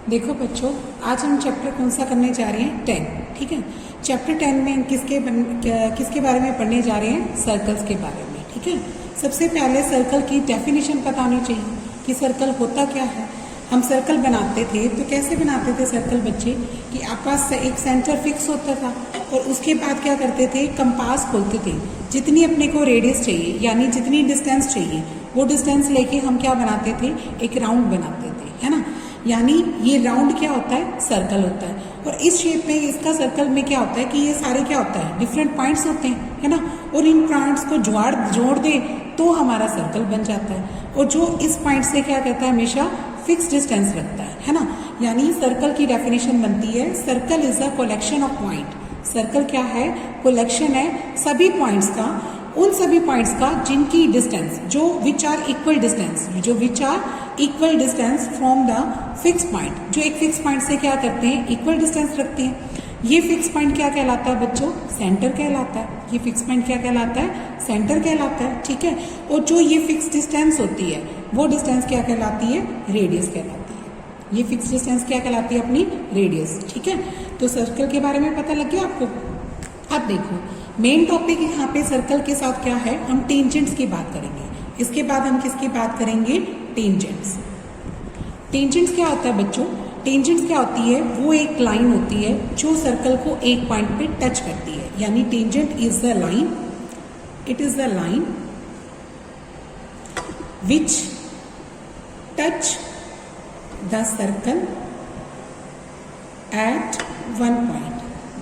देखो बच्चों, आज हम चैप्टर कौन सा करने जा रहे हैं? 10। ठीक है, चैप्टर 10 में हम किसके बारे में पढ़ने जा रहे हैं? सर्कल्स के बारे में। ठीक है, सबसे पहले सर्कल की डेफिनेशन पता होनी चाहिए कि सर्कल होता क्या है। हम सर्कल बनाते थे तो कैसे बनाते थे सर्कल बच्चे, कि आपके पास एक सेंटर फिक्स होता था और उसके बाद क्या करते थे, कंपास खोलते थे। जितनी अपने को रेडियस चाहिए यानी जितनी डिस्टेंस चाहिए वो डिस्टेंस लेके हम क्या बनाते थे, एक राउंड बनाते थे, है ना। यानी ये राउंड क्या होता है? सर्कल होता है। और इस शेप में इसका सर्कल में क्या होता है कि ये सारे क्या होता है, डिफरेंट पॉइंट्स होते हैं, है ना। और इन पॉइंट्स को जोड़ दे तो हमारा सर्कल बन जाता है। और जो इस पॉइंट से क्या कहता है, हमेशा फिक्स डिस्टेंस रखता है ना। यानी सर्कल की डेफिनेशन बनती है, circle is a collection of point. Circle क्या है? कलेक्शन है सभी पॉइंट्स का, उन सभी पॉइंट्स का जिनकी डिस्टेंस जो which are equal distance from the fix point, जो एक फिक्स पॉइंट से क्या करते हैं, इक्वल डिस्टेंस रखते हैं। ये फिक्स पॉइंट क्या कहलाता है बच्चों? सेंटर कहलाता है। ये फिक्स पॉइंट क्या कहलाता है? सेंटर कहलाता है। ठीक है, और जो ये फिक्स डिस्टेंस होती है वो डिस्टेंस क्या कहलाती है? रेडियस कहलाती है। ये फिक्स डिस्टेंस क्या कहलाती है? अपनी रेडियस। ठीक है, तो सर्कल के बारे में पता लग गया आपको। अब देखो, मेन टॉपिक यहाँ पे सर्कल के साथ क्या है, हम टेंजेंट्स की बात करेंगे। इसके बाद हम किसकी बात करेंगे? टेंजेंट्स। टेंजेंट्स क्या होता है बच्चों? टेंजेंट्स क्या होती है? वो एक लाइन होती है जो सर्कल को एक पॉइंट पे टच करती है। यानी tangent is the line, it is the line which touch the circle eight one point.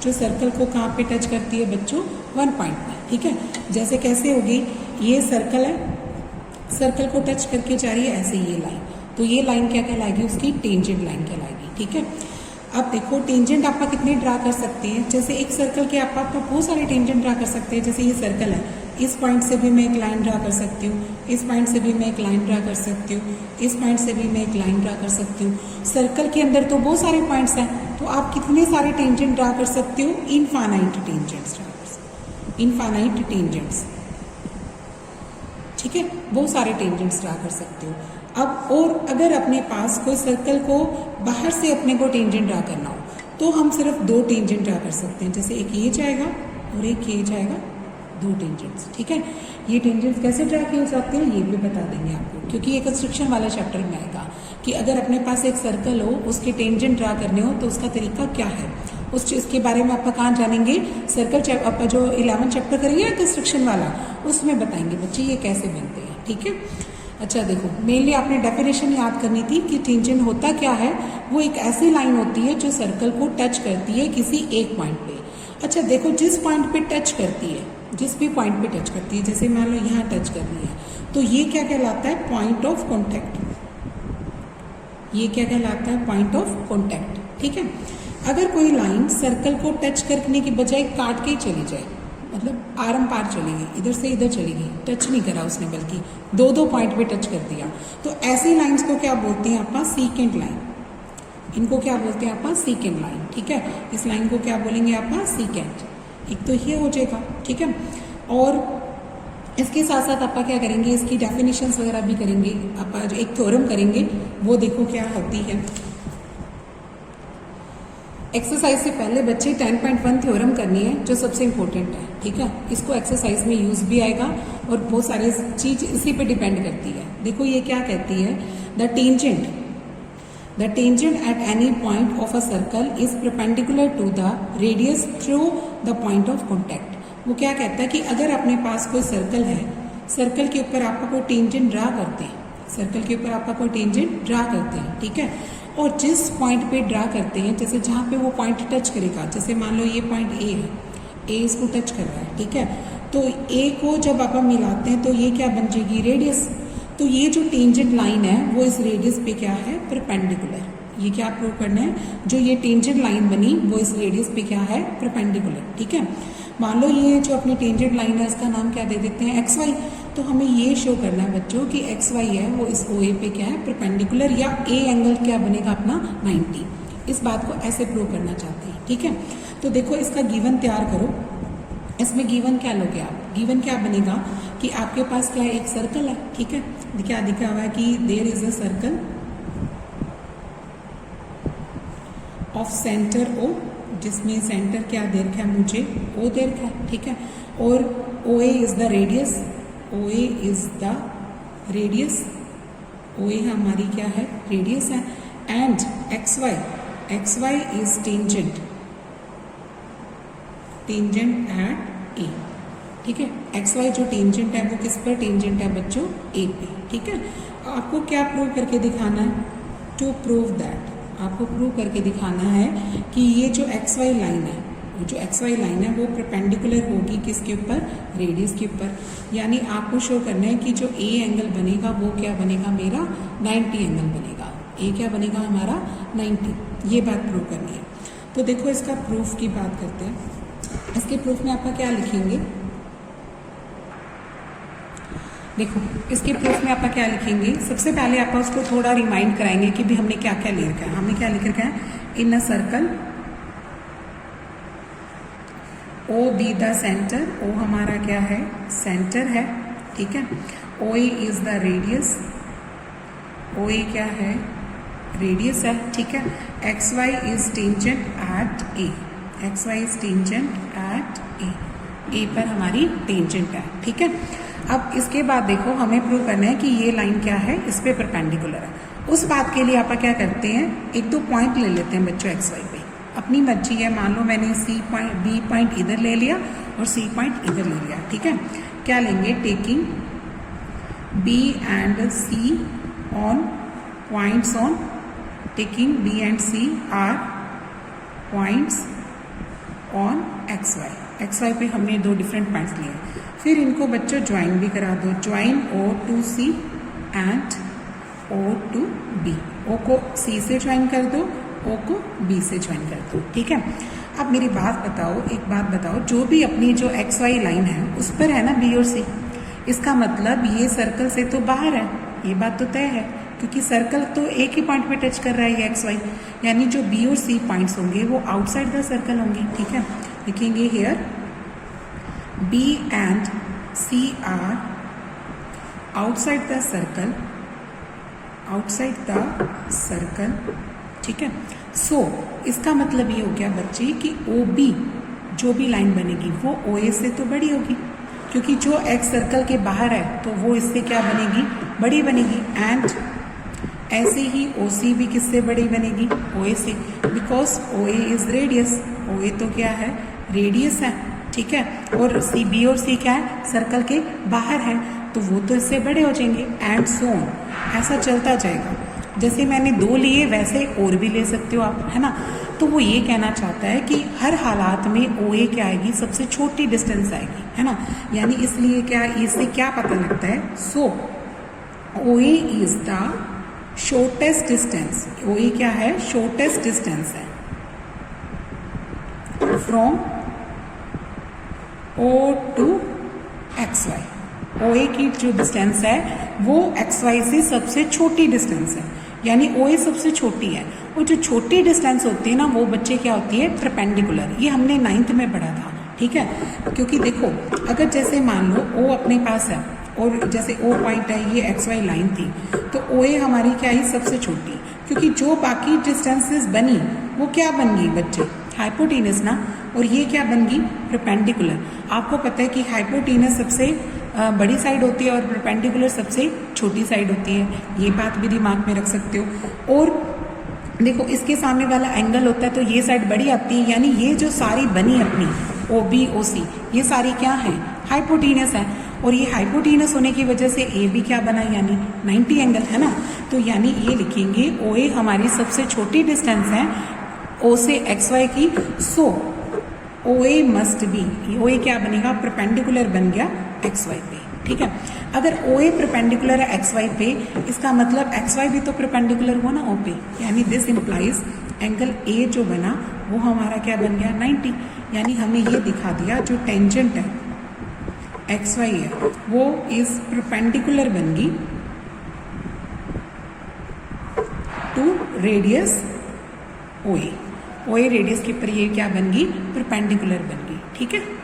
जो सर्कल को कहाँ पे टच करती है बच्चों? वन पॉइंट पे। ठीक है, जैसे कैसे होगी, ये सर्कल है, सर्कल को टच करके जा रही है ऐसे ये लाइन, तो ये लाइन क्या कहलाएगी? उसकी टेंजेंट लाइन कहलाएगी। ठीक है, अब देखो टेंजेंट आप कितने ड्रा कर सकते हैं। जैसे एक सर्कल के आप बहुत सारे टेंजेंट ड्रा कर सकते हैं। जैसे ये सर्कल है, इस पॉइंट से भी मैं एक लाइन ड्रा कर सकती हूँ, इस पॉइंट से भी मैं एक लाइन ड्रा कर सकती हूँ, इस पॉइंट से भी मैं एक लाइन ड्रा कर सकती हूँ। सर्कल के अंदर तो बहुत सारे पॉइंट्स हैं, तो आप कितने सारे टेंजेंट ड्रा कर सकते हो? इनफाइनाइट टेंजेंट्स ड्रा कर सकते हो, इनफाइनाइट टेंजेंट्स। ठीक है, बहुत सारे टेंजेंट्स ड्रा कर सकते हो। अब और अगर अपने पास कोई सर्कल को बाहर से अपने को टेंजेंट ड्रा करना हो तो हम सिर्फ दो टेंजेंट ड्रा कर सकते हैं। जैसे एक ये जाएगा और एक ये जाएगा, दो टेंजेंट्स। ठीक है, ये टेंजेंट्स कैसे ड्रा किए जाते हैं ये भी बता देंगे आपको, क्योंकि ये कंस्ट्रक्शन वाले चैप्टर में आएगा कि अगर अपने पास एक सर्कल हो, उसके टेंजेंट ड्रा करने हो तो उसका तरीका क्या है, उस चीज़ के बारे में आप कहाँ जानेंगे? सर्कल आप जो 11 चैप्टर करेंगे कंस्ट्रक्शन वाला, उसमें बताएंगे बच्चे ये कैसे बनते हैं। ठीक है, अच्छा देखो, मेनली आपने डेफिनेशन याद करनी थी कि टेंजेंट होता क्या है। वो एक ऐसी लाइन होती है जो सर्कल को टच करती है किसी एक पॉइंट पे। अच्छा देखो, जिस पॉइंट पे टच करती है, जिस भी पॉइंट पे टच करती है, जैसे मान लो यहाँ टच कर रही है, तो ये क्या कहलाता है? Point of contact. ये क्या कहलाता है? Point of contact. ठीक है, अगर कोई लाइन सर्कल को टच करने की बजाय काट के ही चली जाए, मतलब आरम पार चली गई, इधर से इधर चली गई, टच नहीं करा उसने, बल्कि दो पॉइंट पे टच कर दिया, तो ऐसी लाइंस को क्या बोलते हैं आप? Secant line. इनको क्या बोलते हैं आप? Secant line. ठीक है, इस लाइन को क्या बोलेंगे आप? सीकेंट। एक तो ये हो जाएगा। ठीक है, और इसके साथ साथ आप क्या करेंगे, इसकी डेफिनेशंस वगैरह भी करेंगे। आप एक थ्योरम करेंगे, वो देखो क्या होती है। एक्सरसाइज से पहले बच्चे 10.1 थ्योरम करनी है, जो सबसे इंपॉर्टेंट है। ठीक है, इसको एक्सरसाइज में यूज भी आएगा और बहुत सारी चीज इसी पे डिपेंड करती है। देखो ये क्या कहती है, the tangent at any point of a circle is perpendicular to the radius through the point of contact. वो क्या कहता है कि अगर अपने पास कोई सर्कल है, सर्कल के ऊपर आपका कोई टेंजेंट ड्रा करते हैं, सर्कल के ऊपर आपका कोई टेंजेंट ड्रा करते हैं। ठीक है, और जिस पॉइंट पे ड्रा करते हैं, जैसे जहाँ पे वो पॉइंट टच करेगा, जैसे मान लो ये पॉइंट ए है, ए इसको टच कर रहा है। ठीक है, तो ए को जब आप मिलाते हैं तो ये क्या बन जाएगी? रेडियस। तो ये जो टेंजेंट लाइन है वो इस रेडियस पे क्या है? परपेंडिकुलर। ये क्या प्रूव करना है? जो ये टेंजेंट लाइन बनी वो इस रेडियस पे क्या है? परपेंडिकुलर। ठीक है, मान लो ये जो अपनी टेंजेंट लाइन है इसका नाम क्या दे देते हैं? X Y. तो हमें ये शो करना है बच्चों कि एक्स वाई है वो इस ओ ए पे क्या है? परपेंडिकुलर, या ए एंगल क्या बनेगा अपना? 90। इस बात को ऐसे प्रूव करना चाहते हैं। ठीक है, तो देखो इसका गिवन तैयार करो। इसमें गिवन क्या लोगे आप? गिवन क्या बनेगा कि आपके पास क्या है? एक सर्कल है। ठीक है, क्या दिखा हुआ है कि there is a circle of centre O, जिसमें सेंटर क्या दे रखा है मुझे, ओ दे रखा है, ठीक है। और O A is the radius, O A is the radius, O A हमारी क्या है, रेडियस है। And X Y is tangent, tangent at A, ठीक है। एक्स वाई जो टेंजेंट है वो किस पर टेंजेंट है बच्चों, ए पे, ठीक है। आपको क्या प्रूव करके दिखाना है, टू प्रूव दैट, आपको प्रूव करके दिखाना है कि ये जो एक्स वाई लाइन है, जो एक्स वाई लाइन है वो परपेंडिकुलर होगी किसके ऊपर, रेडियस के ऊपर। यानी आपको शो करना है कि जो ए एंगल बनेगा वो क्या बनेगा मेरा, 90 एंगल बनेगा। ए क्या बनेगा हमारा, 90, ये बात प्रूव करनी है। तो देखो इसका प्रूफ की बात करते हैं। इसके प्रूफ में आपका क्या लिखेंगे, देखो इसके प्रूफ में आपका क्या लिखेंगे, सबसे पहले आप उसको थोड़ा रिमाइंड कराएंगे कि भी हमने क्या क्या ले रखा है। हमने क्या लिख रखा है, in a circle O be the centre, O हमारा क्या है, सेंटर है, ठीक है। O A is the radius, O A क्या है, रेडियस है, ठीक है। X Y is tangent at A, X Y is tangent at A, A पर हमारी टेंजेंट है, ठीक है। अब इसके बाद देखो हमें प्रूव करना है कि ये लाइन क्या है, इस पे परपेंडिकुलर है। उस बात के लिए आप क्या करते हैं, एक दो पॉइंट ले लेते हैं बच्चों एक्स वाई पे, अपनी मर्जी है। मान लो मैंने सी पॉइंट, बी पॉइंट इधर ले लिया और सी पॉइंट इधर ले लिया, ठीक है। क्या लेंगे, taking B and C on points on, taking B and C are points on X Y, X Y पे हमने दो डिफरेंट पॉइंट्स लिए। फिर इनको बच्चों ज्वाइन भी करा दो, join O to C and O to B, O को सी से ज्वाइन कर दो, ओ को बी से ज्वाइन कर दो, ठीक है। अब मेरी बात बताओ, एक बात बताओ, जो भी अपनी जो एक्स वाई लाइन है उस पर है ना बी और सी, इसका मतलब ये सर्कल से तो बाहर है, ये बात तो तय है, क्योंकि सर्कल तो एक ही पॉइंट पे टच कर रहा है ये एक्स वाई, यानी जो बी और सी पॉइंट्स होंगे वो आउटसाइड द सर्कल होंगे, ठीक है। लिखेंगे here B and C are outside the circle, outside the circle, ठीक है। सो इसका मतलब ये हो गया बच्चे कि OB जो भी लाइन बनेगी वो OA से तो बड़ी होगी, क्योंकि जो एक्स सर्कल के बाहर है तो वो इससे क्या बनेगी, बड़ी बनेगी। एंड ऐसे ही OC भी किससे बड़ी बनेगी, OA से, because OA is radius, OA तो क्या है, रेडियस है, ठीक है। और सी, बी और सी क्या है, सर्कल के बाहर है, तो वो तो इससे बड़े हो जाएंगे। एंड सो ऑन, ऐसा चलता जाएगा। जैसे मैंने दो लिए वैसे और भी ले सकते हो आप, है ना। तो वो ये कहना चाहता है कि हर हालात में ओ ए क्या आएगी, सबसे छोटी डिस्टेंस आएगी, है ना। यानी इसलिए क्या, इससे क्या पता लगता है, so O A is the shortest distance, O A क्या है, शॉर्टेस्ट डिस्टेंस है from O to X Y. O A की जो डिस्टेंस है वो एक्स वाई से सबसे छोटी डिस्टेंस है, यानी ओ ए सबसे छोटी है। और जो छोटी डिस्टेंस होती है ना वो बच्चे क्या होती है, परपेंडिकुलर। ये हमने 9th में पढ़ा था, ठीक है। क्योंकि देखो अगर जैसे मान लो ओ अपने पास है और जैसे ओ पॉइंट है, ये एक्स वाई लाइन थी, तो ओ ए हमारी क्या है, सबसे छोटी, क्योंकि जो बाकी डिस्टेंसेस बनी वो क्या बन गई बच्चे, हाइपोटेनस ना, और ये क्या बन गई, परपेंडिकुलर। आपको पता है कि हाइपोटेनस सबसे बड़ी साइड होती है और परपेंडिकुलर सबसे छोटी साइड होती है, ये बात भी दिमाग में रख सकते हो। और देखो इसके सामने वाला एंगल होता है तो ये साइड बड़ी आती है, यानी ये जो सारी बनी अपनी ओ बी ओ सी, ये सारी क्या है, हाइपोटेनस है। और ये हाइपोटेनस होने की वजह से ए भी क्या बना, यानी 90 एंगल, है ना। तो यानी ये लिखेंगे ओ ए हमारी सबसे छोटी डिस्टेंस है ओ से एक्स वाई की। सो O A must be, O A क्या बनेगा, परपेंडिकुलर बन गया एक्स वाई पे, ठीक है। अगर ओ ए परपेंडिकुलर है एक्स वाई पे, इसका मतलब एक्स वाई भी तो परपेंडिकुलर हुआ ना ओ पे, यानी दिस इंप्लाइज एंगल ए जो बना वो हमारा क्या बन गया, 90। यानी हमें ये दिखा दिया जो टेंजेंट है एक्स वाई है वो इज परपेंडिकुलर बन गई to radius O A. O A radius के ऊपर ये क्या बन गई, परपेंडिकुलर बन गई, ठीक है।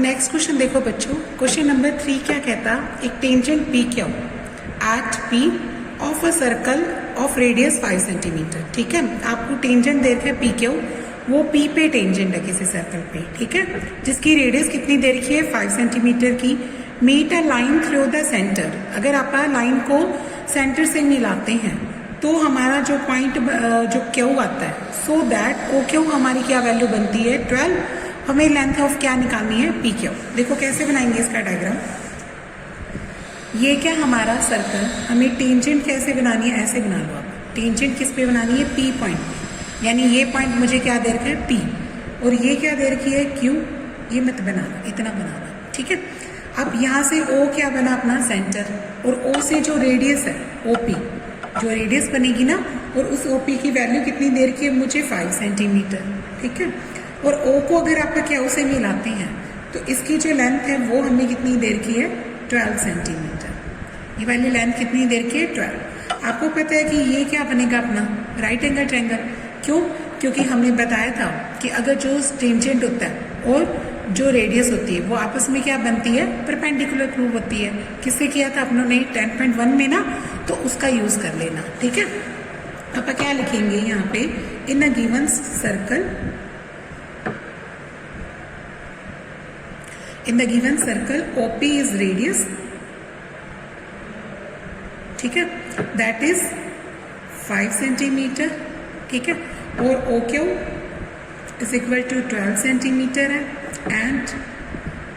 नेक्स्ट क्वेश्चन देखो बच्चों, क्वेश्चन नंबर 3 क्या कहता, एक tangent P Q at P of a circle of radius 5 centimetre. ठीक है, आपको टेंजेंट दे रखा है पी क्यू, वो पी पे टेंजेंट है किसी सर्कल पे, ठीक है, जिसकी रेडियस कितनी दे रखी है 5 सेंटीमीटर की। Meet a line through the centre, अगर आप लाइन को सेंटर से मिलाते हैं तो हमारा जो पॉइंट जो क्यू आता है, सो दैट ओ क्यू हमारी क्या वैल्यू बनती है 12। हमें लेंथ ऑफ क्या निकालनी है पी क्यू। देखो कैसे बनाएंगे इसका डायग्राम। ये क्या हमारा सर्कल, हमें टेंजेंट कैसे बनानी है, ऐसे बना लो आप। टेंजेंट किस पे बनानी है, पी पॉइंट, यानी ये पॉइंट मुझे क्या दे रखा है पी, और ये क्या दे रखी है क्यू। ये मत बनाना, इतना बनाना, ठीक है। अब यहाँ से ओ क्या बना अपना सेंटर, और ओ से जो रेडियस है ओपी, जो रेडियस बनेगी ना, और उस ओपी की वैल्यू कितनी दे रखी है मुझे 5 सेंटीमीटर, ठीक है। और ओ को अगर आपका क्या उसे मिलाते हैं तो इसकी जो लेंथ है वो हमें कितनी दे रखी है 12 सेंटीमीटर। ये वाली लेंथ कितनी दे रखी है 12। आपको पता है कि ये क्या बनेगा अपना राइट एंगल ट्रायंगल। क्यों? क्योंकि हमने बताया था कि अगर जो टेंजेंट होता है और जो रेडियस होती है वो आपस में क्या बनती है, परपेंडिकुलर प्रूव होती है। किससे किया था अपनों ने 10.1 में ना, तो उसका यूज कर लेना, ठीक है। अब क्या लिखेंगे यहाँ पे, in a given circle, in the given circle OP is radius, ठीक है, दैट इज 5 सेंटीमीटर, ठीक है, और OQ is equal to 12 centimetre है, and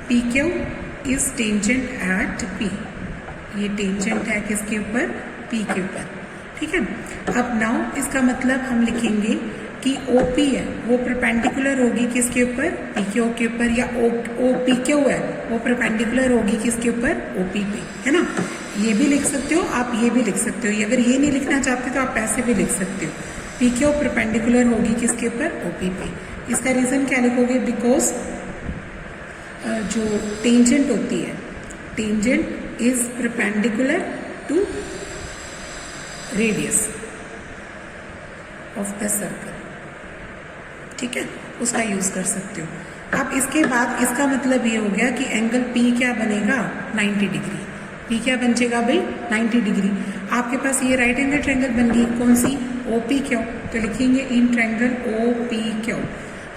PQ is tangent at P। ये टेंजेंट है किसके ऊपर, P के ऊपर, ठीक है। अब नाउ इसका मतलब हम लिखेंगे कि OP है वो परपेंडिकुलर होगी किसके ऊपर, PQ के ऊपर, या PQ है वो परपेंडिकुलर होगी किसके ऊपर, OP पे, है ना। ये भी लिख सकते हो आप, ये भी लिख सकते हो। अगर ये नहीं लिखना चाहते तो आप ऐसे भी लिख सकते हो, PQ परपेंडिकुलर होगी किसके ऊपर, OP पे। इसका रीजन क्या लिखोगे, बिकॉज जो टेंजेंट होती है, tangent is perpendicular to radius of the circle, ठीक है, उसका यूज कर सकते हो। अब इसके बाद इसका मतलब ये हो गया कि एंगल P क्या बनेगा 90 डिग्री। P क्या बन जाएगा भाई 90 डिग्री। आपके पास ये राइट एंगल ट्रायंगल बन गई, कौन सी, OPQ। तो लिखेंगे इन ट्रायंगल OPQ।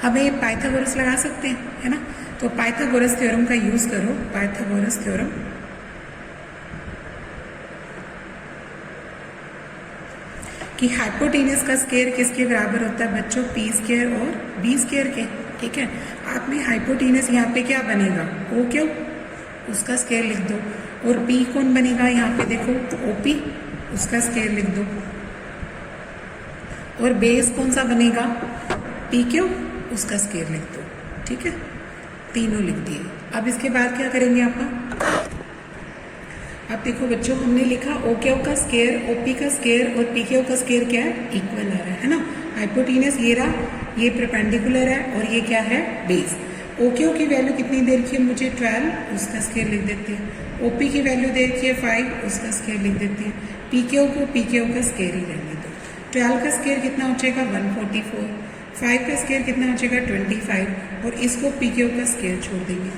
हमें पाइथागोरस लगा सकते हैं, है ना। तो पाइथागोरस थ्योरम का यूज करो, पाइथागोरस थ्योरम। कि हाइपोटेनस का स्क्वायर किसके बराबर होता है बच्चों, P स्क्वायर और B स्क्वायर के, ठीक है। आपने हाइपोटेनस यहाँ पे क्या बनेगा OQ, उसका स्क्वायर लिख दो, और P कौन बनेगा यहाँ पे देखो OP, उसका स्क्वायर लिख दो, और बेस कौन सा बनेगा PQ, उसका स्क्वायर लिख दो, ठीक है। तीनों लिख दिए। अब इसके बाद क्या करेंगे आप, अब देखो बच्चों हमने लिखा OQ का स्क्वायर, OP का स्क्वायर और PQ का स्क्वायर क्या है, इक्वल आ रहा है ना। हाइपोटेनस ये रहा, ये परपेंडिकुलर है, और ये क्या है बेस। OQ की वैल्यू कितनी दे रखी है मुझे 12, उसका स्क्वायर लिख देते हैं। OP की वैल्यू दे रखी है 5, उसका स्क्वायर लिख देते हैं। PQ को PQ का स्क्वायर ही रहने दो। 12 का स्क्वायर कितना हो जाएगा 144, 5 का स्क्वायर कितना हो जाएगा 25, और इसको PQ का स्क्वायर छोड़ देंगे।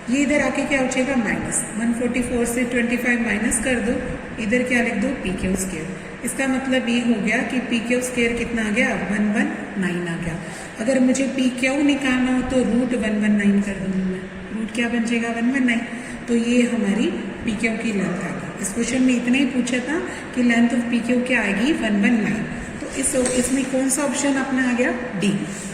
ये इधर आके क्या हो जाएगा माइनस 144 से 25 माइनस कर दो, इधर क्या लिख दो PQ स्क्वायर। इसका मतलब ये हो गया कि PQ स्क्वायर कितना आ गया 119 आ गया। अगर मुझे PQ निकालना हो तो रूट 119 कर दूंगी मैं, रूट क्या बन जाएगा 119। तो ये हमारी PQ की लेंथ आ गई। इस क्वेश्चन में इतना ही पूछा था कि लेंथ ऑफ PQ क्या आएगी 119। तो इसमें कौन सा ऑप्शन अपना आ गया D।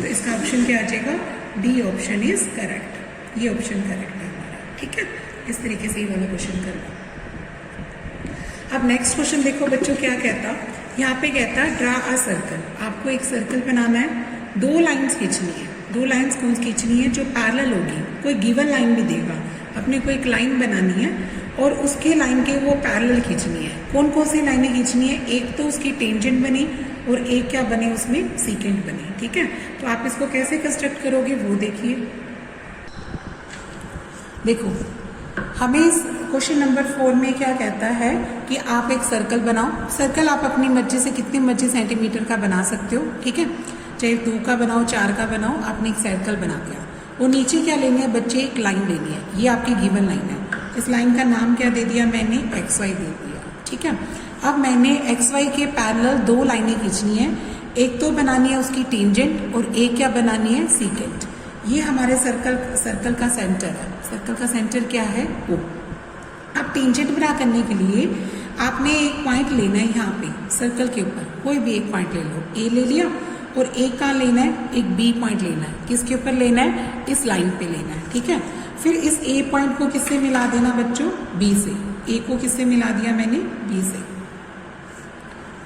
तो इसका ऑप्शन क्या आ जाएगा D ऑप्शन इज करेक्ट। ये ऑप्शन करेक्ट है हमारा, ठीक है। इस तरीके से ये वाला क्वेश्चन करना। अब नेक्स्ट क्वेश्चन देखो बच्चों क्या कहता, यहाँ पे कहता ड्रा अ सर्कल। आपको एक सर्कल बनाना है, 2 लाइंस खींचनी है। 2 लाइंस कौन सी खींचनी है जो पैरेलल होगी, कोई गिवन लाइन भी देगा, अपने को एक लाइन बनानी है और उसके लाइन के वो पैरेलल खींचनी है। कौन कौन सी लाइनें खींचनी है, एक तो उसकी टेंजेंट बनी और एक क्या बने उसमें सीकेंट बने, ठीक है। तो आप इसको कैसे कंस्ट्रक्ट करोगे वो देखिए। देखो हमें इस क्वेश्चन नंबर 4 में क्या कहता है कि आप एक सर्कल बनाओ। सर्कल आप अपनी मर्जी से कितनी मर्जी सेंटीमीटर का बना सकते हो, ठीक है, चाहे 2 का बनाओ 4 का बनाओ, आपने एक सर्कल बना दिया। वो नीचे क्या लेनी है बच्चे, एक लाइन लेनी है, ये आपकी गिवन लाइन है। इस लाइन का नाम क्या दे दिया मैंने, एक्स वाई दे दिया, ठीक है। अब मैंने एक्स वाई के पैरेलल दो लाइनें खींचनी है, एक तो बनानी है उसकी टेंजेंट और एक क्या बनानी है, सीकेंट। ये हमारे सर्कल का सेंटर है। सर्कल का सेंटर क्या है, ओ। अब टेंजेंट बना करने के लिए आपने एक पॉइंट लेना है यहाँ पे सर्कल के ऊपर, कोई भी एक पॉइंट ले लो, ए ले लिया, और एक कहाँ लेना है, एक बी पॉइंट लेना है। किसके ऊपर लेना है, इस लाइन पे लेना है, ठीक है। फिर इस ए पॉइंट को किससे मिला देना बच्चों, बी से। ए को किससे मिला दिया मैंने, बी से।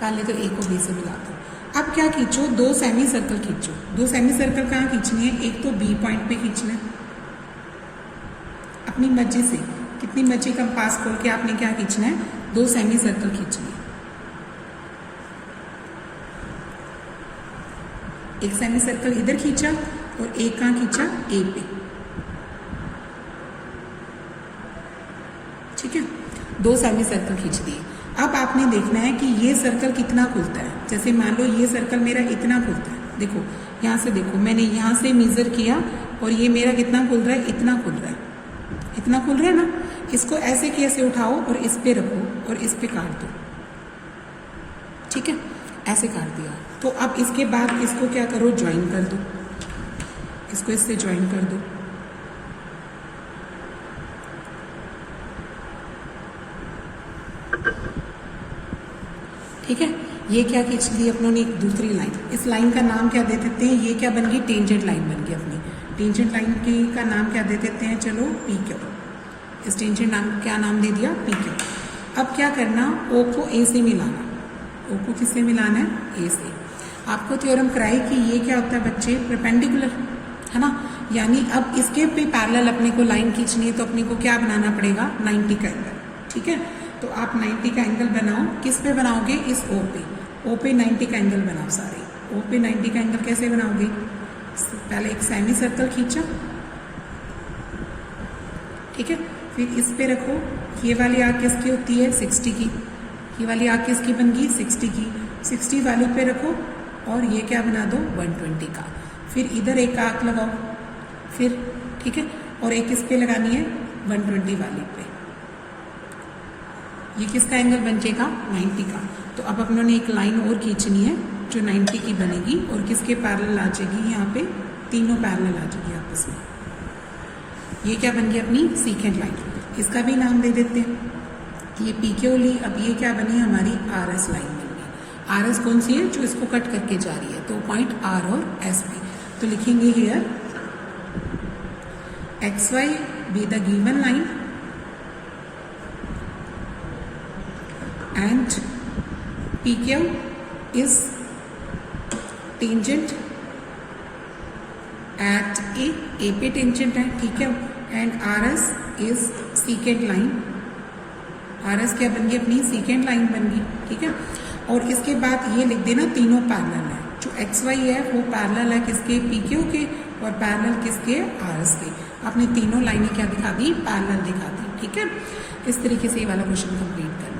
पहले तो ए को बी से मिला दो। अब क्या खींचो, दो सेमी सर्कल खींचो। दो सेमी सर्कल कहाँ खींचनी है, एक तो बी पॉइंट पे खींचना है अपनी मर्जी से, कितनी मर्जी कंपास खोल के आपने क्या खींचना है, दो सेमी सर्कल खींचनी है। एक सेमी सर्कल इधर खींचा और एक कहाँ खींचा, ए पे, ठीक है। दो सेमी सर्कल खींच दिए। अब आपने देखना है कि ये सर्कल कितना खुलता है। जैसे मान लो ये सर्कल मेरा इतना खुलता है, देखो यहाँ से, देखो मैंने यहाँ से मेजर किया और ये मेरा कितना खुल रहा है, इतना खुल रहा है, इतना खुल रहा है ना। इसको ऐसे कैसे उठाओ और इस पे रखो और इस पे काट दो, ठीक है, ऐसे काट दिया। तो अब इसके बाद इसको क्या करो, ज्वाइन कर दो, इसको इससे ज्वाइन कर दो, ठीक है। ये क्या खींच ली अपनों ने, एक दूसरी लाइन। इस लाइन का नाम क्या दे देते हैं, ये क्या बन गई, टेंजेंट लाइन बन गई अपनी। टेंजेंट लाइन की का नाम क्या दे देते हैं, चलो पी क्यू। इस टेंजेंट नाम क्या नाम दे दिया, पी क्यू। अब क्या करना, ओ को ए से मिलाना। ओ को किससे मिलाना है, ए से। आपको थ्योरम कराई कि ये क्या होता है बच्चे, परपेंडिकुलर, है ना। यानी अब इसके पे पैरेलल अपने को लाइन खींचनी है तो अपने को क्या बनाना पड़ेगा, 90 का एंगल, ठीक है। तो आप 90 का एंगल बनाओ, किस पे बनाओगे, इस ओ पे। ओ पे 90 का एंगल बनाओ सारे। ओ पे 90 का एंगल कैसे बनाओगे, पहले एक सेमी सर्कल खींचा, ठीक है। फिर इस पे रखो, ये वाली आर्क किसकी होती है, 60 की। ये वाली आर्क किसकी बन गई, 60 की। 60 वाली पे रखो और ये क्या बना दो, 120 का। फिर इधर एक आर्क लगाओ, फिर ठीक है, और एक इस पे लगानी है 120 वाली पे। ये किसका एंगल बन जाएगा, 90 का। तो अब अपनों ने एक लाइन और खींचनी है जो 90 की बनेगी और किसके पैरेलल आ जाएगी, यहाँ पे तीनों पैरेलल आ जाएगी आपस में। ये क्या बन गई अपनी सीकेंट लाइन। इसका भी नाम दे देते हैं, ये पी क्यू ली। अब ये क्या बनी, हमारी आर एस लाइन बन गई। आर एस कौन सी है, जो इसको कट करके जा रही है, तो पॉइंट आर और एस पे। तो लिखेंगे here X Y be the given line and PQ is tangent at A पे टेंजेंट है, ठीक है। And RS is secant line, RS क्या बन गई अपनी, secant लाइन बन गई, ठीक है। और इसके बाद ये लिख देना तीनों पैरेलल है, जो XY है वो पैरेलल है किसके, PQ के, और पैरेलल किसके, RS के। आपने तीनों लाइनें क्या दिखा दी, पैरेलल दिखा दी, ठीक है। इस तरीके से ये वाला क्वेश्चन कंप्लीट करना।